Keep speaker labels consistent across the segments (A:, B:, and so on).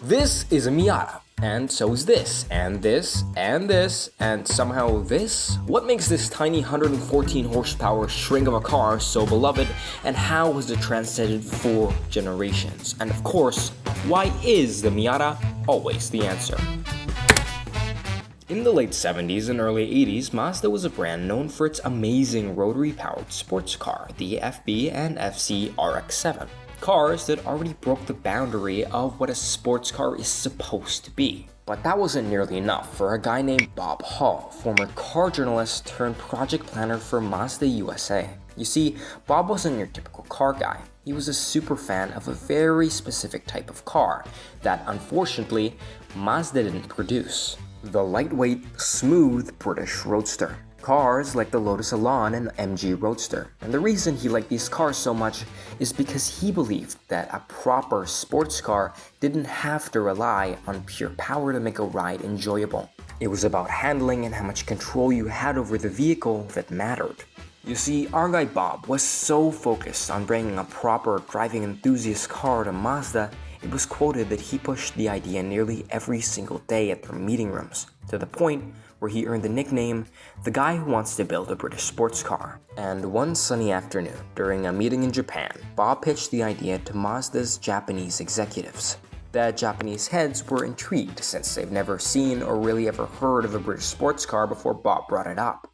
A: This is a Miata, and so is this, and this, and this, and somehow this? What makes this tiny 114 horsepower string of a car so beloved, and how has it transcended 4 generations? And of course, why is the Miata always the answer? In the late 70s and early 80s, Mazda was a brand known for its amazing rotary-powered sports car, the FB and FC RX-7. Cars that already broke the boundary of what a sports car is supposed to be. But that wasn't nearly enough for a guy named Bob Hall, former car journalist turned project planner for Mazda USA. You see, Bob wasn't your typical car guy. He was a super fan of a very specific type of car that, unfortunately, Mazda didn't produce. The lightweight, smooth British roadster. Cars like the Lotus Elan and MG Roadster. And the reason he liked these cars so much is because he believed that a proper sports car didn't have to rely on pure power to make a ride enjoyable. It was about handling and how much control you had over the vehicle that mattered. You see, our guy Bob was so focused on bringing a proper driving enthusiast car to Mazda, it was quoted that he pushed the idea nearly every single day at their meeting rooms, to the point where he earned the nickname, the guy who wants to build a British sports car. And one sunny afternoon, during a meeting in Japan, Bob pitched the idea to Mazda's Japanese executives. The Japanese heads were intrigued since they've never seen or really ever heard of a British sports car before Bob brought it up.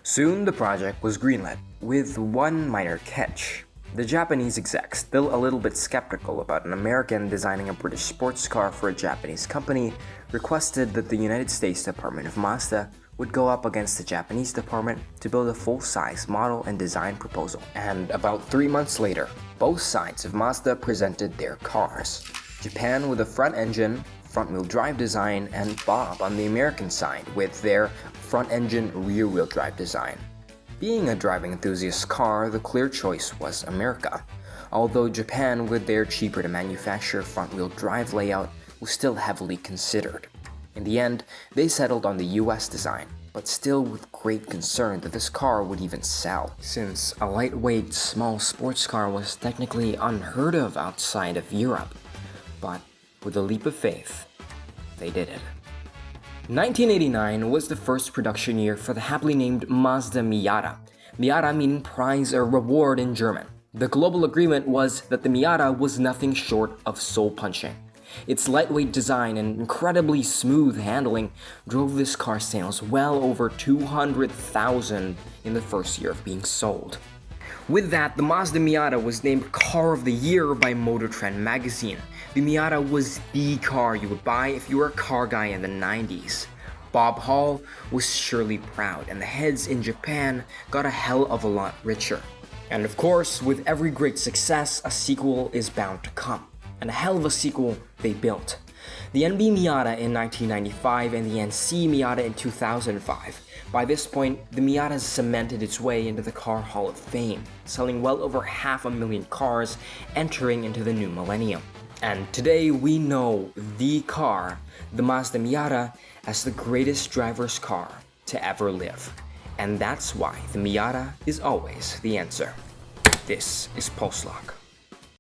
A: Soon the project was greenlit, with one minor catch. The Japanese execs, still a little bit skeptical about an American designing a British sports car for a Japanese company, requested that the United States Department of Mazda would go up against the Japanese department to build a full-size model and design proposal. And about 3 months later, both sides of Mazda presented their cars. Japan with a front-engine, front-wheel drive design, and Bob on the American side with their front-engine, rear-wheel drive design. Being a driving enthusiast car, the clear choice was America, although Japan with their cheaper to manufacture front-wheel drive layout was still heavily considered. In the end, they settled on the US design, but still with great concern that this car would even sell, since a lightweight, small sports car was technically unheard of outside of Europe. But with a leap of faith, they did it. 1989 was the first production year for the happily named Mazda Miata. Miata meaning prize or reward in German. The global agreement was that the Miata was nothing short of soul-punching. Its lightweight design and incredibly smooth handling drove this car's sales well over 200,000 in the first year of being sold. With that, the Mazda Miata was named Car of the Year by Motor Trend magazine. The Miata was the car you would buy if you were a car guy in the 90s. Bob Hall was surely proud, and the heads in Japan got a hell of a lot richer. And of course, with every great success, a sequel is bound to come. And a hell of a sequel they built. The NB Miata in 1995 and the NC Miata in 2005. By this point, the Miata has cemented its way into the Car Hall of Fame, selling well over 500,000 cars, entering into the new millennium. And today we know the car, the Mazda Miata, as the greatest driver's car to ever live. And that's why the Miata is always the answer. This is Pulse Lock.